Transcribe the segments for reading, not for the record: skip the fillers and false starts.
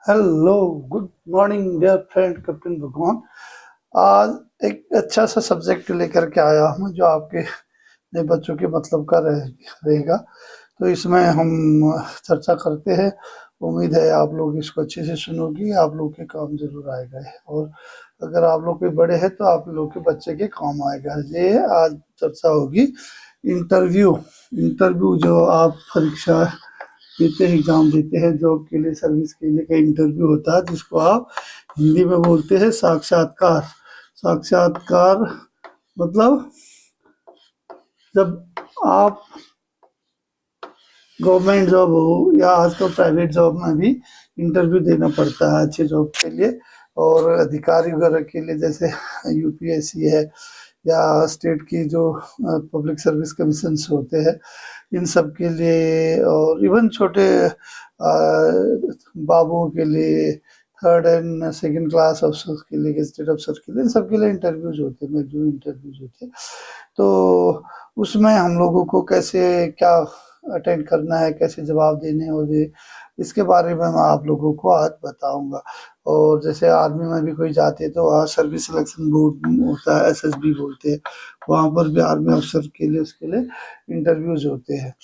Hello, good morning dear friend captain Bhagwan. आज एक अच्छा सा सब्जेक्ट लेकर के आया हूँ जो आपके नए बच्चों के मतलब का रहेगा। तो इसमें हम चर्चा करते हैं। उम्मीद है आप लोग इसको अच्छे से सुनोगी, आप लोग के काम जरूर आएगा ये। और अगर आप लोग कोई बड़े हैं तो आप लोग के बच्चे के काम आएगा ये। आज चर्चा होगी इंटरव्यू। इंटरव्यू जो आप परीक्षा देते हैं, एग्जाम देते हैं, जॉब के लिए, सर्विस के लिए का इंटरव्यू होता है जिसको आप हिंदी में बोलते हैं साक्षात्कार। साक्षात्कार मतलब जब आप गवर्नमेंट जॉब हो या आजकल प्राइवेट जॉब में भी इंटरव्यू देना पड़ता है अच्छे जॉब के लिए। और अधिकारी वगैरह के लिए जैसे यूपीएससी है या स्टेट की जो पब्लिक सर्विस कमीशन होते हैं, इन सब के लिए, और इवन छोटे बाबुओं के लिए, थर्ड एंड सेकंड क्लास अफसर के लिए, गेजेटेड अफसर के लिए, इन सब के लिए इंटरव्यूज होते हैं, मैक्सिमम इंटरव्यूज होते हैं। तो उसमें हम लोगों को कैसे क्या अटेंड करना है, कैसे जवाब देने होंगे, इसके बारे में मैं आप लोगों को आज बताऊंगा। और जैसे आर्मी में भी कोई जाते हैं तो वहाँ सर्विस सिलेक्शन बोर्ड होता है, एसएसबी बोलते हैं, वहाँ पर भी आर्मी अफसर के लिए उसके लिए इंटरव्यूज होते हैं,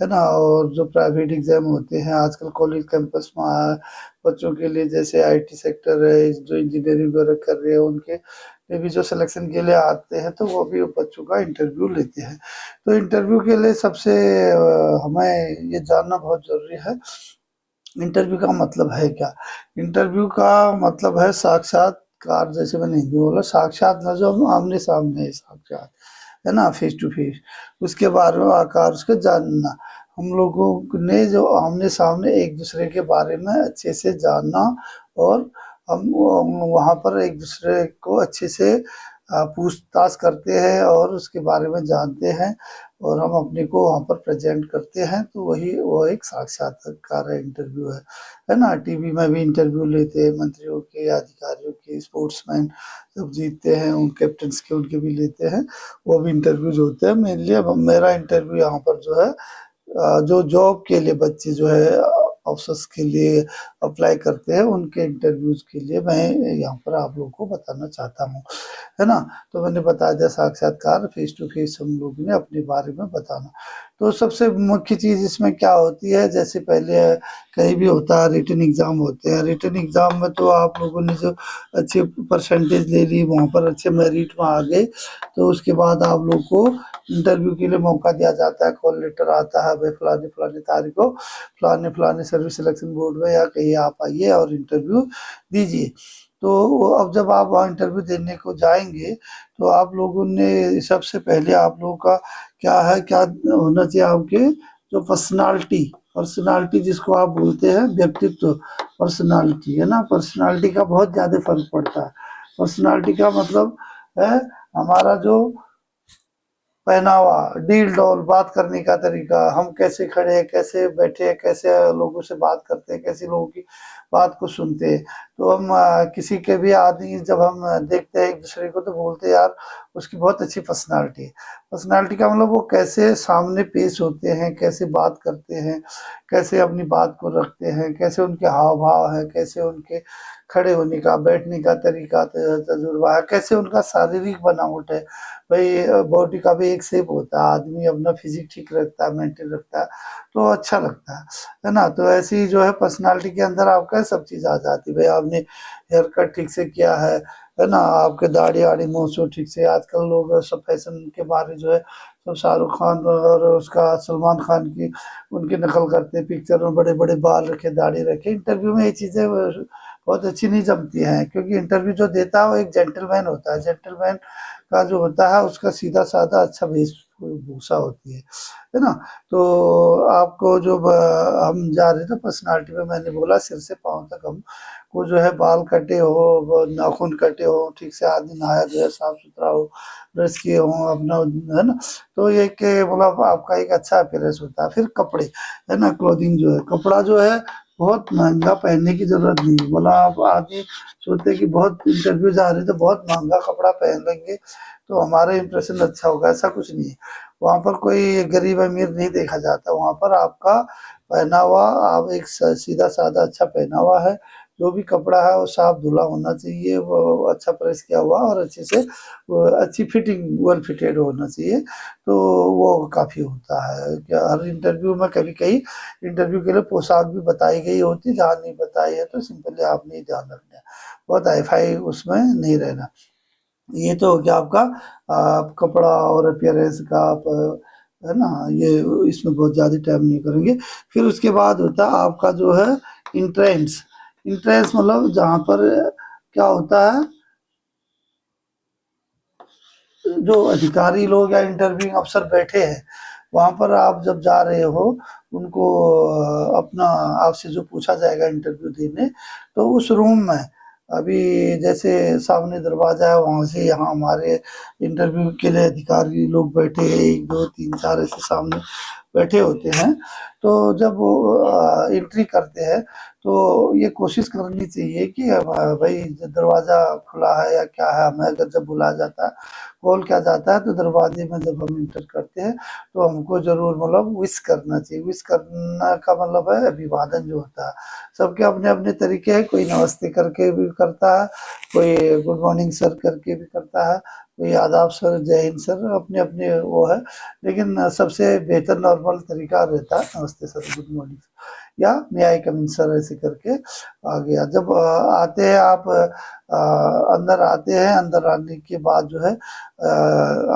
है ना। और जो प्राइवेट एग्जाम होते हैं आजकल कॉलेज कैंपस में बच्चों के लिए, जैसे आईटी सेक्टर है, जो इंजीनियरिंग वगैरह कर रहे हैं उनके लिए भी जो सिलेक्शन के लिए आते हैं तो वो भी बच्चों का इंटरव्यू लेते हैं। तो इंटरव्यू के लिए सबसे हमें ये जानना बहुत जरूरी है, इंटरव्यू का मतलब है क्या। इंटरव्यू का मतलब है साक्षात्कार। जैसे मैंने हिंदी बोला, साक्षात ना जो आमने सामने है, साक्षात है ना, फेस टू फेस, उसके बारे में आकार उसका जानना। हम लोगों ने जो आमने सामने एक दूसरे के बारे में अच्छे से जानना, और हम वहाँ पर एक दूसरे को अच्छे से पूछताछ करते हैं और उसके बारे में जानते हैं, और हम अपने को वहाँ पर प्रेजेंट करते हैं, तो वही वो एक साक्षात्कार है, इंटरव्यू है ना। टीवी में भी इंटरव्यू लेते हैं मंत्रियों के, अधिकारियों के, स्पोर्ट्समैन जब जीतते हैं उन कैप्टन्स के, उनके भी लेते हैं, वो भी इंटरव्यूज होते हैं। मेनली मेरा इंटरव्यू यहाँ पर जो है जो जॉब के लिए बच्चे जो है अफसर्स के लिए अप्लाई करते हैं, उनके इंटरव्यूज के लिए मैं यहाँ पर आप लोगों को बताना चाहता हूँ, है ना। तो मैंने बता दिया साक्षात्कार, फेस टू फेस हम लोग ने अपने बारे में बताना। तो सबसे मुख्य चीज इसमें क्या होती है, जैसे पहले कहीं भी होता है रिटन एग्जाम होते हैं, रिटन एग्जाम में तो आप लोगों ने जो अच्छे परसेंटेज ले ली, वहाँ पर अच्छे मेरिट में आ गए, तो उसके बाद आप लोग को इंटरव्यू के लिए मौका दिया जाता है, कॉल लेटर आता है, भाई फलाने फलाने तारीख को फलाने फलाने सर्विस सिलेक्शन बोर्ड में या कहीं आप आइए और इंटरव्यू दीजिए। तो अब जब आप वहाँ इंटरव्यू देने को जाएंगे तो आप लोगों ने सबसे पहले आप लोगों का क्या है, क्या होना चाहिए, आपके जो पर्सनालिटी, पर्सनालिटी जिसको आप बोलते हैं व्यक्तित्व, पर्सनालिटी है ना। पर्सनालिटी का बहुत ज्यादा फर्क पड़ता है। पर्सनालिटी का मतलब है हमारा जो पहनावा, डील डॉल, बात करने का तरीका, हम कैसे खड़े हैं, कैसे बैठे हैं, कैसे लोगों से बात करते हैं, कैसे लोगों की बात को सुनते हैं। तो हम किसी के भी आदमी जब हम देखते हैं एक दूसरे को तो बोलते हैं यार उसकी बहुत अच्छी पर्सनालिटी है। पर्सनालिटी का मतलब वो कैसे सामने पेश होते हैं, कैसे बात करते हैं, कैसे अपनी बात को रखते हैं, कैसे उनके हाव भाव है, कैसे उनके खड़े होने का, बैठने का तरीका, तजुर्बा है, कैसे उनका शारीरिक बनावट है। भाई बॉडी का भी एक शेप होता है, आदमी अपना फिजिक ठीक रखता है, मेंटेन रखता है, तो अच्छा लगता है ना। तो ऐसी ही जो है पर्सनालिटी के अंदर आपका सब चीज आ जाती है। भाई आपने हेयर कट ठीक से किया है ना, आपके दाढ़ी आड़ी मूंछ ठीक से, आजकल लोग सब फैशन के बारे जो है सब शाहरुख खान और उसका सलमान खान की उनकी नकल करते हैं, पिक्चर में बड़े बड़े बाल रखे, दाढ़ी रखे। इंटरव्यू में ये चीजें बहुत अच्छी नहीं जमती हैं, क्योंकि इंटरव्यू जो देता है वो एक जेंटलमैन होता है। जेंटलमैन का जो होता है उसका सीधा साधा अच्छा वेशभूषा होती है ना। तो आपको जो हम जा रहे थे पर्सनालिटी में, मैंने बोला सिर से पाँव तक हम को जो है बाल कटे हो, नाखून कटे हो, ठीक से आदमी नहाया धोया साफ सुथरा हो, ब्रश किए हो अपना, है ना। तो ये कि मतलब आपका एक अच्छा अपीयरेंस होता है। फिर कपड़े, है ना, क्लोथिंग जो है, कपड़ा जो है बहुत महंगा पहनने की जरूरत नहीं है। बोला आप आदमी सोचते हैं कि बहुत इंटरव्यू जा रहे तो बहुत महंगा कपड़ा पहन लेंगे तो हमारा इंप्रेशन अच्छा होगा, ऐसा कुछ नहीं है। वहाँ पर कोई गरीब अमीर नहीं देखा जाता, वहाँ पर आपका पहनावा, आप एक सीधा साधा अच्छा पहनावा है जो भी कपड़ा है वो साफ धुला होना चाहिए, वो अच्छा प्रेस किया हुआ और अच्छे से अच्छी फिटिंग वेल फिटेड होना चाहिए, तो वो काफ़ी होता है। क्या हर इंटरव्यू में कभी कहीं इंटरव्यू के लिए पोशाक भी बताई गई होती है, जहाँ नहीं बताई है तो सिंपली आपने ध्यान रखना है, बहुत हाई-फाई उसमें नहीं रहना। ये तो हो गया आपका आप कपड़ा और अपीयरेंस का आप है ना, ये इसमें बहुत ज़्यादा टाइम नहीं करेंगे। फिर उसके बाद होता है आपका जो है इंट्रेंस। इंट्रेंस मतलब जहाँ पर क्या होता है, जो अधिकारी लोग या इंटरव्यू अफसर बैठे हैं, वहाँ पर आप जब जा रहे हो, उनको अपना आपसे जो पूछा जाएगा इंटरव्यू देने, तो उस रूम में अभी जैसे सामने दरवाज़ा है, वहाँ से यहाँ हमारे इंटरव्यू के लिए अधिकारी लोग बैठे हैं, 1, 2, 3, 4 ऐसे सामने बैठे होते हैं। तो जब वो एंट्री करते हैं, तो ये कोशिश करनी चाहिए कि भाई दरवाज़ा खुला है या क्या है, हमें अगर जब बुलाया जाता है, कॉल किया जाता है, तो दरवाजे में जब हम इंटर करते हैं तो हमको ज़रूर मतलब विश करना चाहिए। विश करना का मतलब है अभिवादन जो होता है, सबके अपने-अपने तरीके हैं, कोई नमस्ते करके भी करता है, कोई गुड मॉर्निंग सर करके भी करता है, कोई आदाब सर, जय हिंद सर, अपने-अपने वो है। लेकिन सबसे बेहतर नॉर्मल तरीका रहता है नमस्ते सर, गुड मॉर्निंग या मे आई कम इन सर ऐसे करके आ गया। जब आते हैं आप अंदर आते हैं, अंदर आने के बाद जो है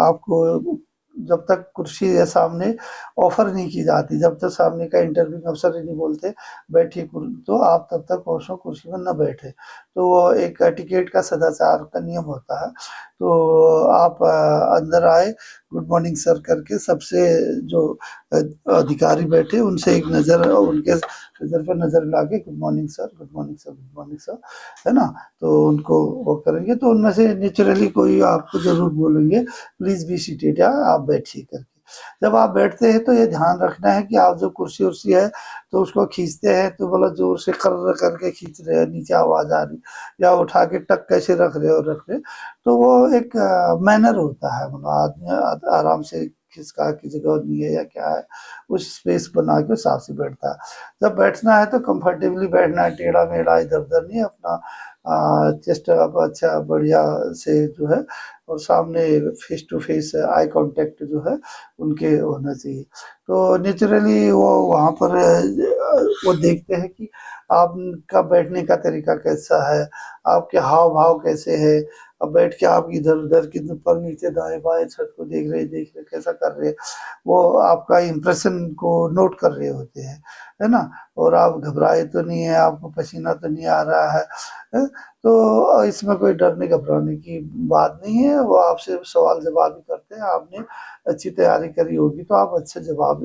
आपको जब तक कुर्सी है सामने ऑफर नहीं की जाती, जब तक सामने का इंटरव्यू अफसर ही नहीं बोलते बैठिए तो आप तब तक कुर्सी में न बैठे। तो वो एक एटिकेट का सदाचार का नियम होता है। तो आप अंदर आए, गुड मॉर्निंग सर करके सबसे जो अधिकारी बैठे उनसे एक नज़र, उनके नज़र पर नज़र मिला के good morning sir, good morning sir, good morning sir, है ना? तो उनको वो करेंगे तो उनमें से नेचुरली कोई आपको ज़रूर बोलेंगे प्लीज़ बी सीटेड या आप बैठिए करके। जब आप बैठते हैं तो ये ध्यान रखना है कि आप जो कुर्सी-वुर्सी है तो उसको खींचते हैं तो मतलब ज़ोर से कर्र करके खींच रहे हैं, नीचे आवाज़ आ रही, या उठा के टक कैसे रख रहे हो रख रहे, तो वो एक मैनर होता है, मतलब आदमी आराम से खिसका की जगह नहीं है या क्या है, उस स्पेस बना के हिसाब से बैठता है। जब बैठना है तो कंफर्टेबली बैठना है, टेढ़ा-मेढ़ा इधर-उधर नहीं, अपना चेस्ट अप अच्छा बढ़िया से जो है, और सामने face to face eye contact जो है उनके होना चाहिए। तो नेचुरली वो वहाँ पर वो देखते हैं कि आपका बैठने का तरीका कैसा है, आपके हाव-भाव कैसे हैं, अब बैठ के आप इधर-उधर कि ऊपर नीचे दाएँ-बाएँ छत को देख रहे कैसा कर रहे हैं, वो आपका इम्प्रेशन को नोट कर रहे होते हैं, है ना? और आप घबराए तो नहीं है, आपको पसीना तो नहीं आ रहा है? तो इसमें कोई डरने घबराने की बात नहीं है, वो आपसे सवाल-जवाब भी करते हैं, आपने अच्छी तैयारी करी होगी तो आप अच्छे जवाब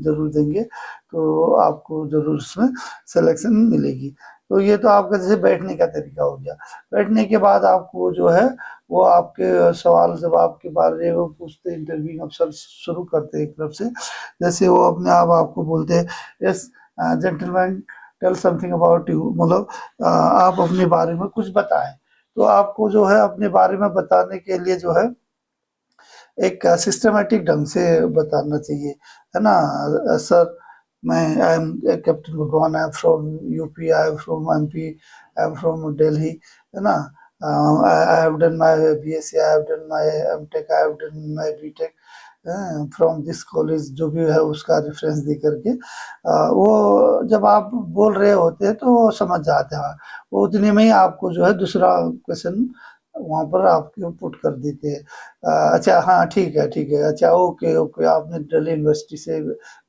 ज़रूर देंगे, तो आपको ज़रूर उसमें सिलेक्शन मिलेगी। तो ये तो आपका जैसे बैठने का तरीका हो गया। बैठने के बाद आपको जो है वो आपके सवाल-जवाब के बारे में वो पूछते, इंटरव्यू अफसर शुरू करते हैं एक तरफ से। जैसे वो अपने आप आपको बोलते हैं, yes gentleman tell something about you, मतलब आप अपने बारे में कुछ बताएँ। तो आपको जो है अपने बारे में बताने के लिए जो है एक सिस्टमैटिक ढंग से बताना चाहिए, है ना? सर मैं आई am captain Bhagwan, I am from UP, I am from MP, I am from Delhi, है ना? I have done my BSc, I have done my MTech, I have done my BTech from this college, जो भी है उसका reference दे करके वो जब आप बोल रहे होते हैं तो वो समझ जाते हैं, वो उतने में ही आपको जो है दूसरा क्वेश्चन वहाँ पर आपके पुट कर देते हैं। अच्छा हाँ ठीक है, अच्छा ओके ओके, आपने दिल्ली यूनिवर्सिटी से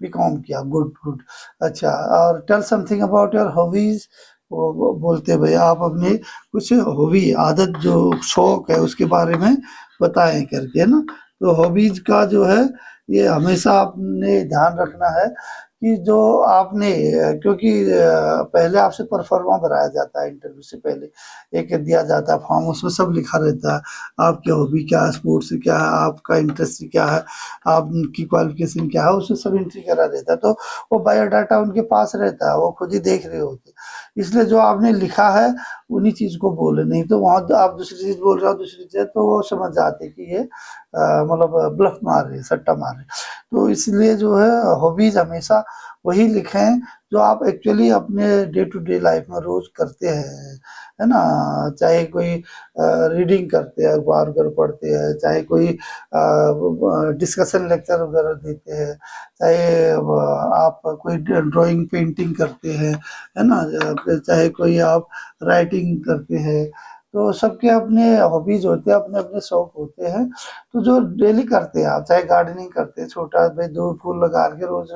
बीकॉम किया, गुड गुड, अच्छा और tell something about your hobbies, वो बोलते हैं भाई आप अपनी कुछ हॉबी आदत जो शौक है उसके बारे में बताएं करके, है ना? तो हॉबीज का जो है ये हमेशा आपने ध्यान रखना है कि जो आपने क्योंकि पहले आपसे परफॉर्मा भराया जाता है इंटरव्यू से पहले, एक दिया जाता है फॉर्म, उसमें सब लिखा रहता है, आपकी हॉबी क्या है, स्पोर्ट्स क्या है, आपका इंटरेस्ट क्या है, आपकी क्वालिफिकेशन क्या है, उसमें सब एंट्री करा रहता है। तो वो बायोडाटा उनके पास रहता है, वो खुद ही देख रहे होते हैं, इसलिए जो आपने लिखा है उन्हीं चीज़ को बोले, नहीं तो वहाँ आप दूसरी चीज़ बोल रहे हो, दूसरी चीज़, तो वो समझ जाते कि ये मतलब ब्लफ मार रहे, सट्टा मार रहे। तो इसलिए जो है हॉबीज हमेशा वही लिखें जो आप एक्चुअली अपने डे टू डे लाइफ में रोज करते हैं, है ना। चाहे कोई रीडिंग करते हैं, अखबार वगैरह पढ़ते हैं, चाहे कोई डिस्कशन लेक्चर वगैरह देते हैं, चाहे आप कोई ड्राइंग पेंटिंग करते हैं, है ना, चाहे कोई आप राइटिंग करते हैं। तो सबके अपने हॉबीज होते हैं, अपने अपने शौक होते हैं। तो जो डेली करते हैं आप, चाहे गार्डनिंग करते हैं, छोटा भाई 2 फूल लगा के रोज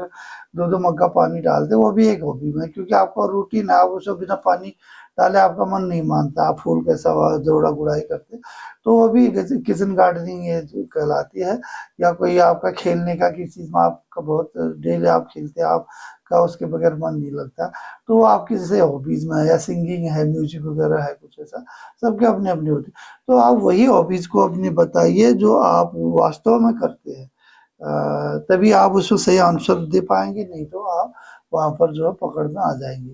2-2 मग्गा पानी डालते, वो भी एक हॉबी में, क्योंकि आपका रूटीन है, आप उसको बिना पानी डाले आपका मन नहीं मानता, आप फूल कैसा हुआ जोड़ा गुड़ाई करते। तो वो भी किचन गार्डनिंग ये जो कहलाती है। या कोई आपका खेलने का किसी चीज में आपका बहुत डेली आप खेलते हैं, आपका उसके बगैर मन नहीं लगता, तो वो आपकी जैसे हॉबीज में है, या सिंगिंग है, म्यूजिक वगैरह है, कुछ ऐसा। सबके अपने अपने होते हैं। तो आप वही हॉबीज को अपने बताइए जो आप वास्तव में करते हैं, तभी आप उसको सही आंसर दे पाएंगे, नहीं तो आप वहां पर जो है पकड़ में आ जाएंगे।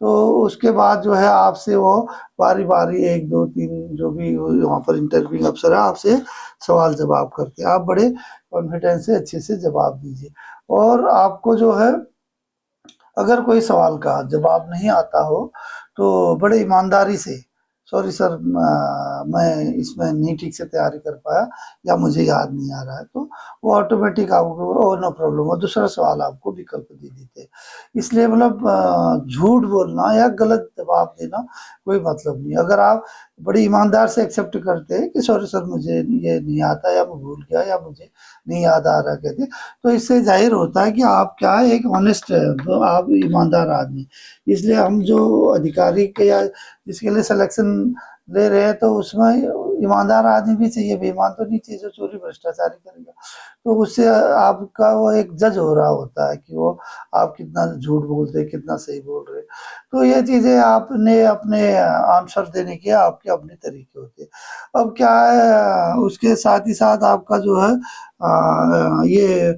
तो उसके बाद जो है आपसे वो बारी बारी 1 2 3 जो भी वहाँ पर इंटरव्यू अफसर है आपसे सवाल जवाब करते हैं, आप बड़े कॉन्फिडेंस से अच्छे से जवाब दीजिए। और आपको जो है अगर कोई सवाल का जवाब नहीं आता हो तो बड़े ईमानदारी से, सॉरी सर मैं इसमें नहीं ठीक से तैयारी कर पाया, या मुझे याद नहीं आ रहा है, तो वो ऑटोमेटिक आपको नो प्रॉब्लम, और दूसरा सवाल आपको विकल्प दे देते हैं। इसलिए मतलब झूठ बोलना या गलत जवाब देना कोई मतलब नहीं। अगर आप बड़ी ईमानदार से एक्सेप्ट करते हैं कि सॉरी सर मुझे ये नहीं आता, या मैं भूल गया, या मुझे नहीं याद आ रहा कहते, तो इससे जाहिर होता है कि आप क्या है, एक ऑनेस्ट है, तो आप ईमानदार आदमी। इसलिए हम जो अधिकारी के या जिसके लिए सिलेक्शन ले रहे हैं, तो उसमें ईमानदार आदमी भी चाहिए, बेईमान तो नहीं चाहिए जो चोरी भ्रष्टाचारी करेगा। तो उससे आपका वो एक जज हो रहा होता है कि वो आप कितना झूठ बोलते हैं, कितना सही बोल रहे हैं। तो ये चीजें आपने अपने आंसर देने के आपके अपने तरीके होते हैं। अब क्या है, उसके साथ ही साथ आपका जो है ये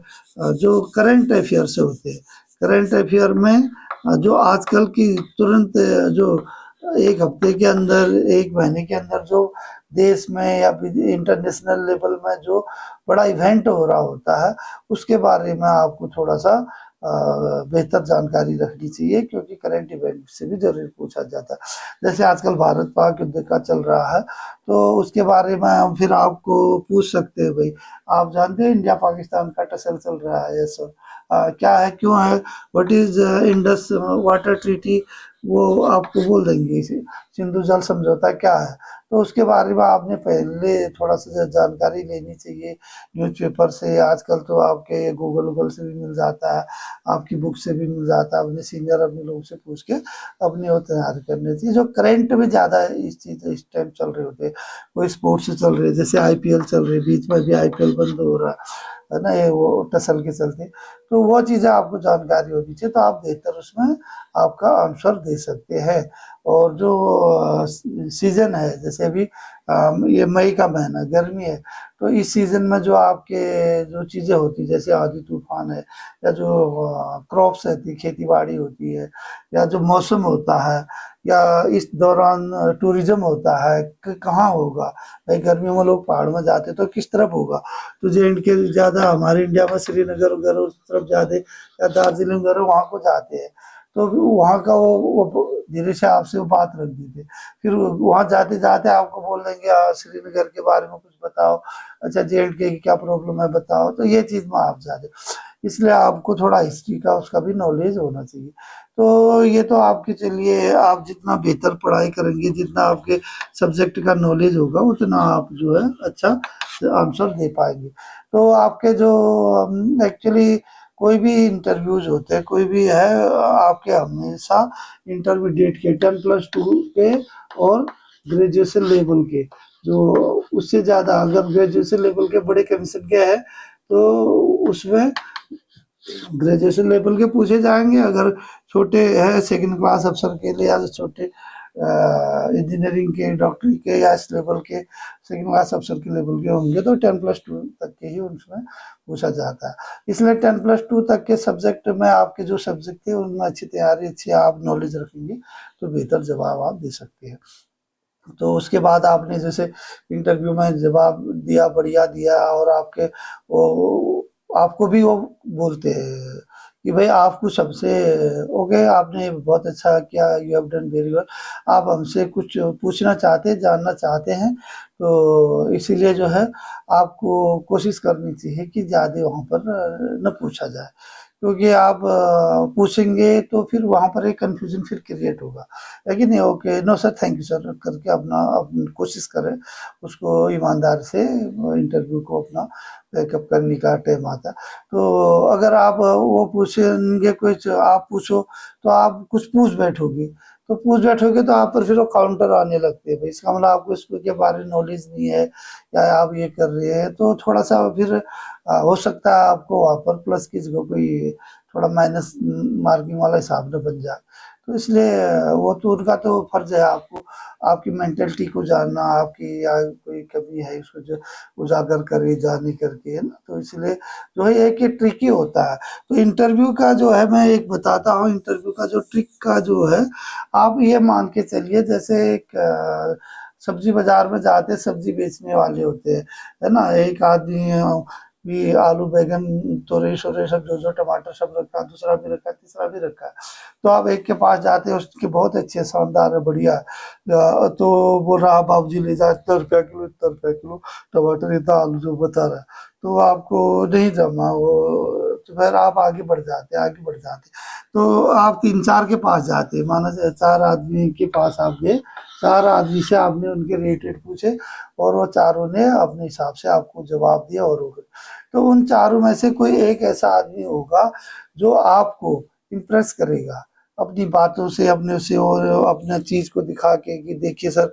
जो करंट अफेयर से होते हैं, करंट अफेयर में जो आजकल की तुरंत जो 1 हफ्ते के अंदर, 1 महीने के अंदर जो देश में या इंटरनेशनल लेवल में जो बड़ा इवेंट हो रहा होता है, उसके बारे में आपको थोड़ा सा बेहतर जानकारी रखनी चाहिए, क्योंकि करंट इवेंट से भी जरूर पूछा जाता है। जैसे आजकल भारत पाक युद्ध का चल रहा है, तो उसके बारे में हम फिर आपको पूछ सकते हैं, भाई आप जानते हैं इंडिया पाकिस्तान का टसल चल रहा है, सर क्या है, क्यों है, what is Indus water treaty, वो आपको बोल देंगे इसे सिंधु जल समझौता क्या है। तो उसके बारे में आपने पहले थोड़ा सा जानकारी लेनी चाहिए न्यूज़पेपर से, आजकल तो आपके गूगल से भी मिल जाता है, आपकी बुक से भी मिल जाता है, अपने सीनियर अपने लोगों से पूछ के अपनी वो तैयारी करनी चाहिए। जो करंट में ज़्यादा इस चीज़ इस टाइम चल रहे होते हैं, कोई स्पोर्ट्स से चल रहे, जैसे आईपीएल चल रही, बीच में भी आईपीएल बंद हो रहा है ना, ये वो टसल के चलते, तो वो चीज़ें आपको जानकारी होनी चाहिए, तो आप बेहतर उसमें आपका आंसर दे सकते हैं। और जो सीजन है, जैसे अभी ये मई का महीना गर्मी है, तो इस सीजन में जो आपके जो चीज़ें होती, जैसे आंधी तूफान है, या जो क्रॉप्स रहती, खेती बाड़ी होती है, या जो मौसम होता है, या इस दौरान टूरिज्म होता है कि कहाँ होगा, भाई गर्मियों में लोग पहाड़ में जाते तो किस तरफ होगा, तो जे एंड के ज़्यादा हमारे इंडिया में श्रीनगर वगैरह उस तरफ ज़्यादा, या दार्जिलिंग वगैरह वहाँ को जाते हैं, तो वहाँ का वो धीरे से आपसे वो बात रख देते, फिर वहाँ जाते जाते आपको बोल देंगे श्रीनगर के बारे में कुछ बताओ, अच्छा जे एंड के की क्या प्रॉब्लम है बताओ, तो ये चीज़ में आप जाते, इसलिए आपको थोड़ा हिस्ट्री का उसका भी नॉलेज होना चाहिए। तो ये तो आपके, चलिए आप जितना बेहतर पढ़ाई करेंगे, जितना आपके सब्जेक्ट का नॉलेज होगा, उतना आप जो है अच्छा आंसर दे पाएंगे। तो आपके जो एक्चुअली कोई भी इंटरव्यूज होते हैं, कोई भी है, आपके हमेशा इंटरमीडिएट के 10+2 के और ग्रेजुएशन लेवल के, जो उससे ज़्यादा अगर ग्रेजुएशन लेवल के बड़े कमीशन के हैं, तो उसमें ग्रेजुएशन लेवल के पूछे जाएंगे। अगर छोटे है सेकंड क्लास अफसर के लिए, या छोटे इंजीनियरिंग के, डॉक्टरी के, या इस लेवल के सेकंड क्लास अफसर के लेवल के होंगे, तो 10+2 तक के ही उसमें पूछा जाता है। इसलिए 10+2 तक के सब्जेक्ट में आपके जो सब्जेक्ट थे उनमें अच्छी तैयारी, अच्छी आप नॉलेज रखेंगे, तो बेहतर जवाब आप दे सकते हैं। तो उसके बाद आपने जैसे इंटरव्यू में जवाब दिया, बढ़िया दिया, और आपके वो आपको भी वो बोलते हैं कि भाई आप कुछ हमसे, ओके आपने बहुत अच्छा किया, you have done very well, आप हमसे कुछ पूछना चाहते हैं, जानना चाहते हैं, तो इसीलिए जो है आपको कोशिश करनी चाहिए कि ज़्यादा वहाँ पर न पूछा जाए, क्योंकि आप पूछेंगे तो फिर वहाँ पर एक कन्फ्यूजन फिर क्रिएट होगा, है कि नहीं? Okay, no sir, thank you sir करके अपना कोशिश करें उसको ईमानदार से इंटरव्यू को अपना बैकअप करने का टाइम आता है। तो अगर आप वो पूछेंगे कुछ, आप पूछो तो आप कुछ पूछ बैठोगे, तो पूछ बैठोगे तो आप पर फिर वो काउंटर आने लगते हैं, भाई इसका मतलब आपको इसके बारे में नॉलेज नहीं है या आप ये कर रहे हैं, तो थोड़ा सा फिर हो सकता है आपको वहाँ पर प्लस की जगह कोई थोड़ा माइनस मार्किंग वाला हिसाब न बन जाए। तो इसलिए वो तो उनका तो फर्ज है आपको आपकी मेंटेलिटी को जानना, आपकी या कोई कमी है उसको जो उजागर करे जाने करके, है ना? तो इसलिए जो है एक ये ट्रिकी होता है। तो इंटरव्यू का जो है मैं एक बताता हूँ, इंटरव्यू का जो ट्रिक का जो है, आप ये मान के चलिए जैसे एक सब्जी बाजार में जाते, सब्जी बेचने वाले होते हैं, है ना? एक आदमी भी आलू बैगन तोरई शोरई सब जो जो टमाटर सब रखा, दूसरा भी रखा, तीसरा भी रखा, तो आप एक के पास जाते हैं, उसके बहुत अच्छे शानदार है बढ़िया है, तो बोल रहा बाबू जी ले जा, इतना रुपया किलो, इतना रुपया किलो टमाटर, इतना आलू जो बता रहा है, तो आपको नहीं जमा वो, तो फिर आप आगे बढ़ जाते, आगे बढ़ जाते, तो आप तीन चार के पास जाते, माना चार आदमी के पास आप गए, चार आदमी से आपने उनके रेट पूछे और वो चारों ने अपने हिसाब से आपको जवाब दिया और हो गए। तो उन चारों में से कोई एक ऐसा आदमी होगा जो आपको इम्प्रेस करेगा अपनी बातों से, अपने से, और अपने चीज को दिखा के कि देखिए सर।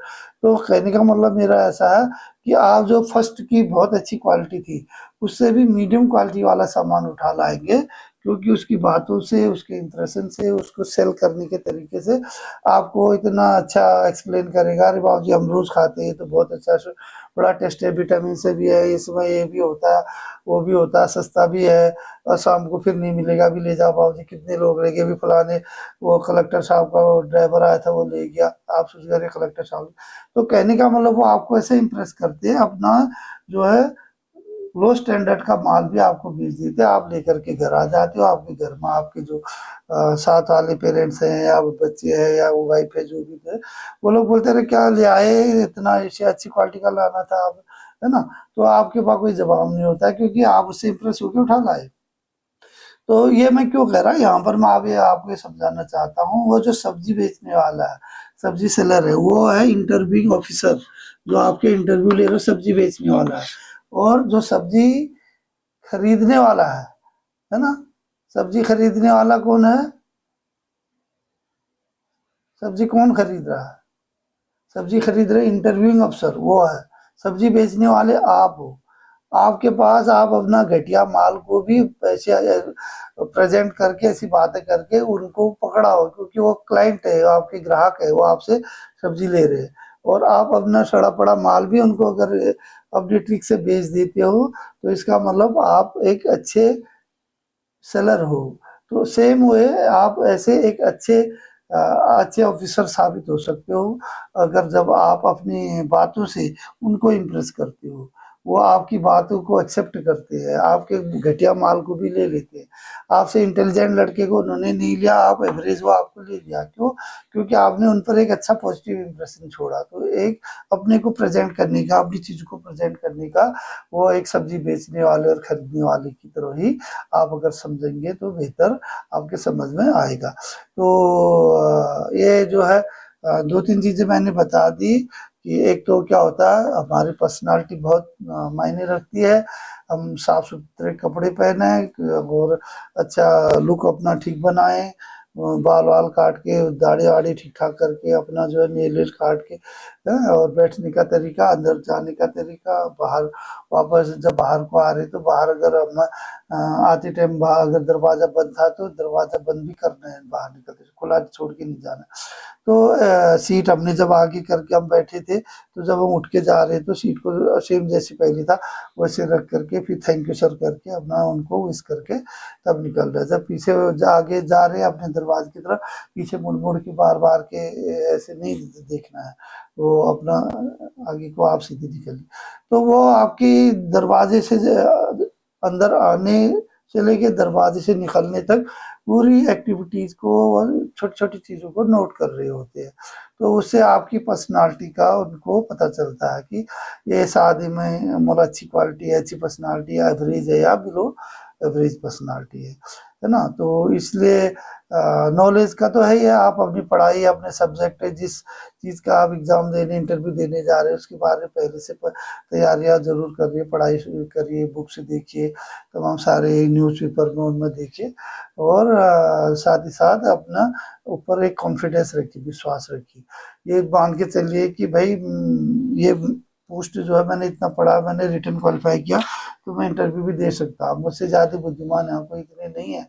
तो कहने का मतलब मेरा ऐसा है कि आप जो फर्स्ट की बहुत अच्छी क्वालिटी थी उससे भी मीडियम क्वालिटी वाला सामान उठा लाएंगे, क्योंकि उसकी बातों से, उसके इंप्रेशन से, उसको सेल करने के तरीके से आपको इतना अच्छा एक्सप्लेन करेगा, अरे बाबू जी हम रोज खाते हैं तो बहुत अच्छा बड़ा टेस्ट है, विटामिन से भी है, इसमें ये भी होता है, वो भी होता है, सस्ता भी है, और शाम को फिर नहीं मिलेगा, भी ले जाओ बाबू जी, कितने लोग रह गए, भी फलाने वो कलेक्टर साहब का वो ड्राइवर आया था वो ले गया, आप सोच रहे कलेक्टर साहब। तो कहने का मतलब वो आपको ऐसे इम्प्रेस करते हैं, अपना जो है लो स्टैंडर्ड का माल भी आपको बेच देते हैं, आप लेकर के घर आ जाते हो, आपके घर में आपके जो साथ वाले पेरेंट्स हैं या बच्चे हैं या वो वाइफ है जो भी है, वो लोग बोलते रहे क्या ले आए, इतना ऐसी अच्छी क्वालिटी का लाना था आप, है ना? तो आपके पास कोई जवाब नहीं होता है, क्योंकि आप उससे इम्प्रेस होकर उठा लाए। तो ये मैं क्यों कह रहा, यहाँ पर मैं अभी आपको ये समझाना चाहता हूँ, वो जो सब्जी बेचने वाला है, सब्जी सेलर है, वो है इंटरव्यूइंग ऑफिसर, जो आपके इंटरव्यू ले रहे हो सब्जी बेचने वाला है, और जो सब्जी खरीदने वाला है ना? सब्जी खरीदने वाला कौन है? सब्जी कौन खरीद रहा है? सब्जी खरीद रहे इंटरव्यूइंग अफसर, वो है। सब्जी बेचने वाले आप हो। आपके पास आप अपना घटिया माल को भी पैसे प्रेजेंट करके, ऐसी बातें करके उनको पकड़ा हो, क्योंकि वो क्लाइंट है, आपके ग्राहक है, वो आपसे सब्जी ले रहे हैं, और आप अपना सड़ा पड़ा माल भी उनको अगर अपनी ट्रिक से बेच देते हो, तो इसका मतलब आप एक अच्छे सेलर हो। तो सेम वे आप ऐसे एक अच्छे ऑफिसर साबित हो सकते हो, अगर जब आप अपनी बातों से उनको इम्प्रेस करते हो, वो आपकी बातों को एक्सेप्ट करते हैं, आपके घटिया माल को भी ले लेते हैं। आपसे इंटेलिजेंट लड़के को उन्होंने नहीं लिया, आप एवरेज वो आपको ले लिया, क्यों? क्योंकि आपने उन पर एक अच्छा पॉजिटिव इम्प्रेशन छोड़ा। तो एक अपने को प्रेजेंट करने का, अपनी चीज को प्रेजेंट करने का, वो एक सब्जी बेचने वाले और खरीदने वाले की तरह ही आप अगर समझेंगे तो बेहतर आपके समझ में आएगा। तो ये जो है दो तीन चीजें मैंने बता दी कि एक तो क्या होता है, हमारी पर्सनालिटी बहुत मायने रखती है, हम साफ सुथरे कपड़े पहने और अच्छा लुक अपना ठीक बनाए, बाल वाल काट के, दाढ़ी वाड़ी ठीक ठाक करके, अपना जो है नेल वेल काट के, और बैठने का तरीका, अंदर जाने का तरीका, बाहर वापस जब बाहर को आ रहे तो बाहर अगर हम आते टाइम अगर दरवाजा बंद था तो दरवाजा बंद भी करना है, बाहर निकलते खुला छोड़ के नहीं जाना। तो सीट हमने जब आगे करके हम बैठे थे, तो जब हम उठ के जा रहे तो सीट को सेम जैसे पहले था वैसे रख करके, फिर थैंक यू सर करके अपना उनको विश करके तब निकल रहे। जब पीछे आगे जा रहे हैं अपने दरवाजे की तरफ, पीछे मुड़ मुड़ के बार बार के ऐसे नहीं देखना है, वो अपना आगे को आप सीधी निकलिए। तो वो आपकी दरवाजे से अंदर आने से लेके दरवाजे से निकलने तक पूरी एक्टिविटीज को और छोटी छोटी चीजों को नोट कर रहे होते हैं। तो उससे आपकी पर्सनालिटी का उनको पता चलता है कि ये इस आदमी में मतलब अच्छी क्वालिटी है, अच्छी पर्सनालिटी है, एवरेज है या बिलो एवरेज पर्सनालिटी है ना। तो इसलिए नॉलेज का तो है ही है, आप अपनी पढ़ाई अपने सब्जेक्ट जिस चीज़ का आप एग्जाम देने इंटरव्यू देने जा रहे हैं उसके बारे में पहले से तैयारियां जरूर करिए, पढ़ाई करिए, बुक्स देखिए, तमाम सारे न्यूज़पेपर में उनमें देखिए, और साथ ही साथ अपना ऊपर एक कॉन्फिडेंस रखिए, विश्वास रखिए, ये मान के चलिए कि भाई ये पोस्ट जो है मैंने इतना पढ़ा, मैंने रिटर्न क्वालिफाई किया तो मैं इंटरव्यू भी दे सकता हूँ, मुझसे ज़्यादा बुद्धिमान यहाँ कोई इतने नहीं है,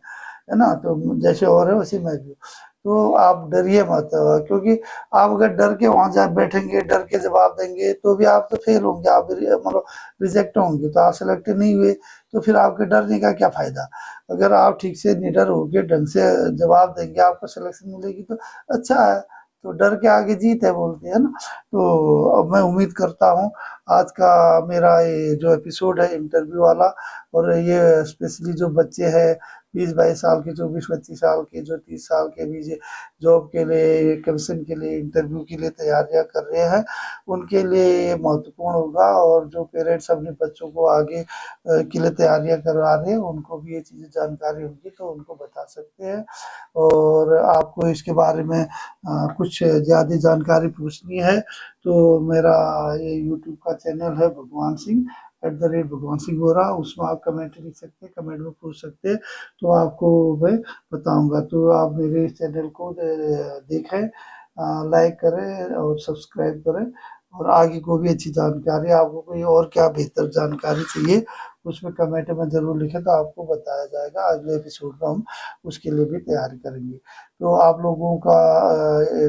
है ना। तो जैसे और है वैसे मैं भी हूँ। तो आप डरिए मत, क्योंकि आप अगर डर के वहां जा बैठेंगे, डर के जवाब देंगे तो भी आप तो फेल होंगे, आप मतलब रिजेक्ट होंगे, तो आप सिलेक्ट नहीं हुए तो फिर आपके डरने का क्या फायदा। अगर आप ठीक से निडर होके ढंग से जवाब देंगे आपको सिलेक्शन मिलेगी तो अच्छा है। तो डर के आगे जीत है बोलते हैं ना। तो अब मैं उम्मीद करता हूँ आज का मेरा ये जो एपिसोड है इंटरव्यू वाला, और ये स्पेशली जो बच्चे हैं 20-22 साल के, 24-25 साल के, जो 30 साल के भी जॉब के लिए, कमीशन के लिए, इंटरव्यू के लिए तैयारियां कर रहे हैं, उनके लिए ये महत्वपूर्ण होगा। और जो पेरेंट्स अपने बच्चों को आगे के लिए तैयारियां करवा रहे हैं उनको भी ये चीज़ें जानकारी होगी तो उनको बता सकते हैं। और आपको इसके बारे में कुछ ज़्यादा जानकारी पूछनी है तो मेरा ये यूट्यूब का चैनल है भगवान सिंह @भगवान सिंह गोरा, उसमें आप कमेंट लिख सकते हैं, कमेंट में पूछ सकते हैं, तो आपको मैं बताऊंगा। तो आप मेरे इस चैनल को देखें, लाइक करें और सब्सक्राइब करें, और आगे को भी अच्छी जानकारी, आपको कोई और क्या बेहतर जानकारी चाहिए उसमें कमेंट में ज़रूर लिखें तो आपको बताया जाएगा। अगले एपिसोड में हम उसके लिए भी तैयारी करेंगे। तो आप लोगों का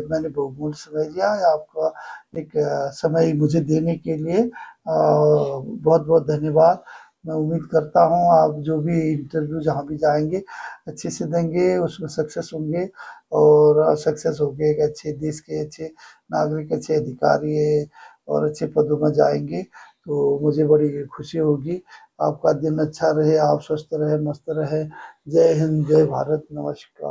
मैंने बहुमूल्य समय लिया है, आपका एक समय मुझे देने के लिए बहुत बहुत धन्यवाद। मैं उम्मीद करता हूँ आप जो भी इंटरव्यू जहाँ भी जाएंगे अच्छे से देंगे, उसमें सक्सेस होंगे, और सक्सेस होके एक अच्छे देश के अच्छे नागरिक, अच्छे अधिकारी और अच्छे पदों में जाएंगे तो मुझे बड़ी खुशी होगी। आपका दिन अच्छा रहे, आप स्वस्थ रहे, मस्त रहे। जय हिंद, जय भारत, नमस्कार।